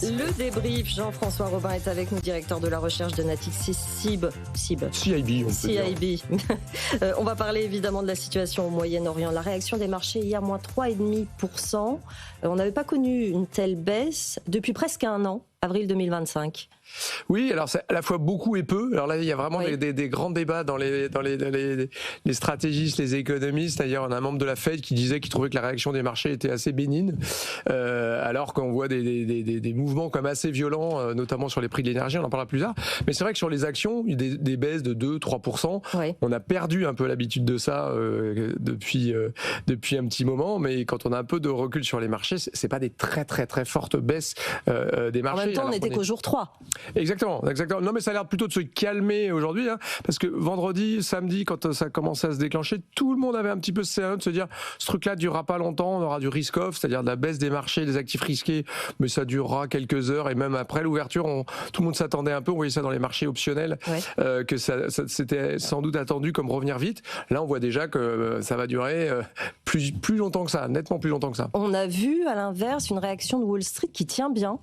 Le débrief, Jean-François Robin est avec nous, directeur de la recherche de Natixis CIB, CIB, on peut dire. CIB. On va parler évidemment de la situation au Moyen-Orient. La réaction des marchés hier, moins 3,5%. On n'avait pas connu une telle baisse depuis presque un an, avril 2025. Oui, alors c'est à la fois beaucoup et peu. Alors là, il y a vraiment des grands débats dans les stratégistes, les économistes. D'ailleurs, on a un membre de la Fed qui disait qu'il trouvait que la réaction des marchés était assez bénigne, alors qu'on voit des mouvements comme assez violents, notamment sur les prix de l'énergie, on en parlera plus tard. Mais c'est vrai que sur les actions, il y a des baisses de 2-3%. Oui. On a perdu un peu l'habitude de ça depuis un petit moment, mais quand on a un peu de recul sur les marchés, c'est pas des très très très fortes baisses des marchés. En même temps, on n'était qu'au jour 3. Exactement. Non, mais ça a l'air plutôt de se calmer aujourd'hui, hein, parce que vendredi, samedi, quand ça commençait à se déclencher, tout le monde avait un petit peu ce scénario de se dire ce truc-là durera pas longtemps, on aura du risk-off, c'est-à-dire de la baisse des marchés, des actifs risqués, mais ça durera quelques heures, et même après l'ouverture, tout le monde s'attendait un peu, on voyait ça dans les marchés optionnels, que ça c'était sans doute attendu comme revenir vite. Là, on voit déjà que ça va durer plus longtemps que ça, nettement plus longtemps que ça. On a vu, à l'inverse, une réaction de Wall Street qui tient bien.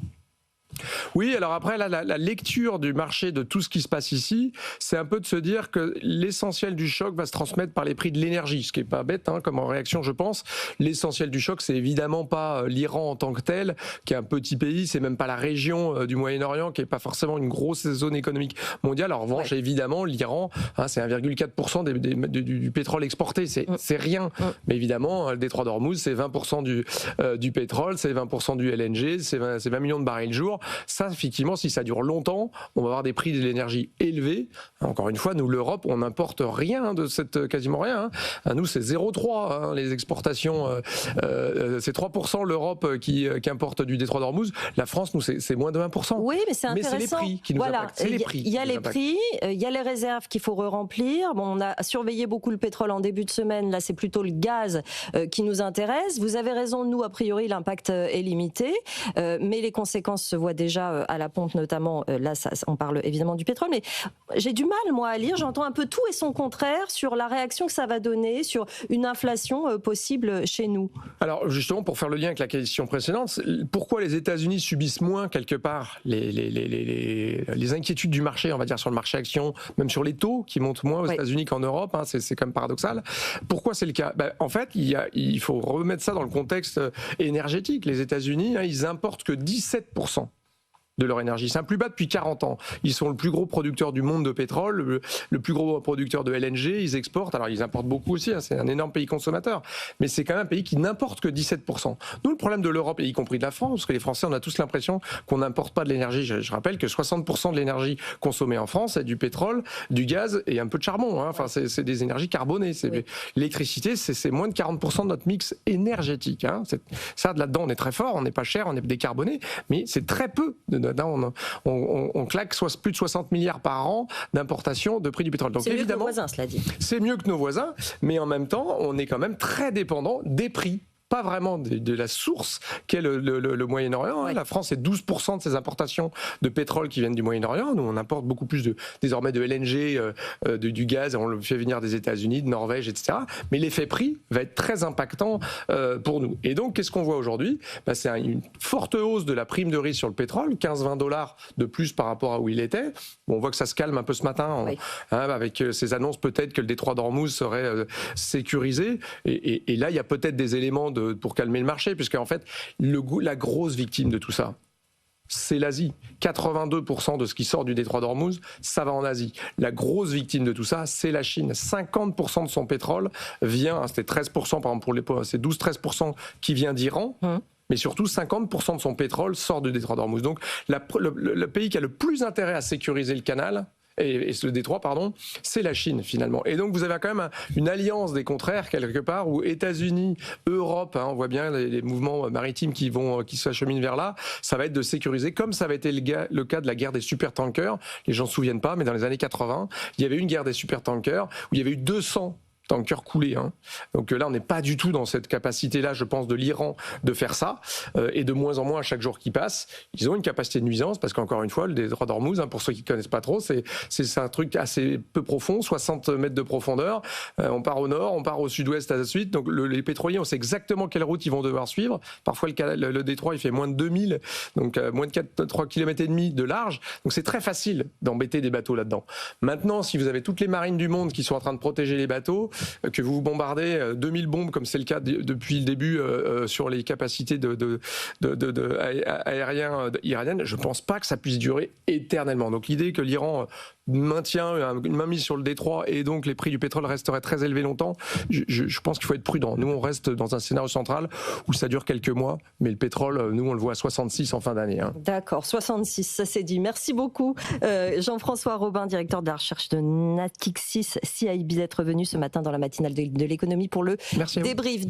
Oui, alors après, là, la lecture du marché de tout ce qui se passe ici, c'est un peu de se dire que l'essentiel du choc va se transmettre par les prix de l'énergie, ce qui est pas bête, hein, comme en réaction, je pense. L'essentiel du choc, c'est évidemment pas l'Iran en tant que tel, qui est un petit pays, c'est même pas la région du Moyen-Orient, qui est pas forcément une grosse zone économique mondiale. En revanche, évidemment, l'Iran, hein, c'est 1,4% du pétrole exporté, c'est rien. Mais évidemment, le détroit d'Ormuz, c'est 20% du pétrole, c'est 20% du LNG, c'est 20 millions de barils jour. Ça, effectivement, si ça dure longtemps, on va avoir des prix de l'énergie élevés. Encore une fois, nous, l'Europe, on n'importe rien quasiment rien. Hein. Nous, c'est 0,3, hein, les exportations. C'est 3% l'Europe qui importe du détroit d'Ormuz. La France, nous, c'est moins de 1%. Oui, mais c'est intéressant. Mais c'est les prix qui nous impactent. C'est les prix. Il y a les prix, il y a les réserves qu'il faut remplir. Bon, on a surveillé beaucoup le pétrole en début de semaine. Là, c'est plutôt le gaz qui nous intéresse. Vous avez raison, nous, a priori, l'impact est limité. Mais les conséquences se voient déjà à la pompe, notamment. Là, on parle évidemment du pétrole, mais j'ai du mal, moi, à lire. J'entends un peu tout et son contraire sur la réaction que ça va donner, sur une inflation possible chez nous. Alors, justement, pour faire le lien avec la question précédente, pourquoi les États-Unis subissent moins, quelque part, les inquiétudes du marché, on va dire, sur le marché action, même sur les taux qui montent moins aux États-Unis qu'en Europe, hein, c'est quand même paradoxal. Pourquoi c'est le cas ? En fait, il faut remettre ça dans le contexte énergétique. Les États-Unis, hein, ils importent que 17% de leur énergie. C'est un plus bas depuis 40 ans. Ils sont le plus gros producteur du monde de pétrole, le plus gros producteur de LNG, ils exportent, alors ils importent beaucoup aussi, hein, c'est un énorme pays consommateur, mais c'est quand même un pays qui n'importe que 17%. Nous, le problème de l'Europe, et y compris de la France, parce que les Français, on a tous l'impression qu'on n'importe pas de l'énergie. Je rappelle que 60% de l'énergie consommée en France, c'est du pétrole, du gaz et un peu de charbon. Hein. Enfin, c'est des énergies carbonées. L'électricité, c'est moins de 40% de notre mix énergétique. Hein. Ça, là-dedans, on est très fort, on n'est pas cher, on est décarboné, mais c'est très peu on claque plus de 60 milliards par an d'importation de prix du pétrole. Donc c'est évidemment, mieux que nos voisins, cela dit. C'est mieux que nos voisins, mais en même temps, on est quand même très dépendant des prix. Pas vraiment de la source qu'est le Moyen-Orient. La France, c'est 12% de ses importations de pétrole qui viennent du Moyen-Orient. Nous, on importe beaucoup plus désormais de LNG, du gaz, on le fait venir des États-Unis, de Norvège, etc. Mais l'effet prix va être très impactant pour nous. Et donc, qu'est-ce qu'on voit aujourd'hui ? C'est une forte hausse de la prime de risque sur le pétrole, 15-20 $ de plus par rapport à où il était. Bon, on voit que ça se calme un peu ce matin, avec ces annonces peut-être que le détroit d'Ormuz serait sécurisé. Et là, il y a peut-être des éléments pour calmer le marché, puisque en fait, la grosse victime de tout ça, c'est l'Asie. 82% de ce qui sort du détroit d'Ormuz, ça va en Asie. La grosse victime de tout ça, c'est la Chine. 50% de son pétrole vient, c'était 13% par exemple c'est 12-13% qui vient d'Iran. Mais surtout, 50% de son pétrole sort du détroit d'Ormuz. Donc, le pays qui a le plus intérêt à sécuriser le canal, et le détroit, c'est la Chine finalement. Et donc vous avez quand même une alliance des contraires quelque part où États-Unis, Europe, on voit bien les mouvements maritimes qui s'acheminent vers là. Ça va être de sécuriser, comme ça avait été le cas de la guerre des supertankers. Les gens ne se souviennent pas, mais dans les années 80, il y avait eu une guerre des supertankers où il y avait eu 200 tankers coulés. Hein. Donc là, on n'est pas du tout dans cette capacité-là, je pense, de l'Iran de faire ça. Et de moins en moins à chaque jour qui passe. Ils ont une capacité de nuisance parce qu'encore une fois, le détroit d'Ormuz, pour ceux qui ne connaissent pas trop, c'est un truc assez peu profond, 60 mètres de profondeur. On part au nord, on part au sud-ouest à la suite. Donc les pétroliers, on sait exactement quelle route ils vont devoir suivre. Parfois, le détroit, il fait moins de 2000, donc moins de 3 km et demi de large. Donc c'est très facile d'embêter des bateaux là-dedans. Maintenant, si vous avez toutes les marines du monde qui sont en train de protéger les bateaux, que vous bombardez 2000 bombes, comme c'est le cas depuis le début sur les capacités aériennes iraniennes, je ne pense pas que ça puisse durer éternellement. Donc l'idée que l'Iran maintient une mainmise sur le détroit et donc les prix du pétrole resteraient très élevés longtemps, je pense qu'il faut être prudent. Nous, on reste dans un scénario central où ça dure quelques mois, mais le pétrole, nous, on le voit à 66 en fin d'année. Hein. D'accord, 66, ça c'est dit. Merci beaucoup Jean-François Robin, directeur de la recherche de Natixis CIB, d'être venu ce matin dans la matinale de l'économie pour le débrief.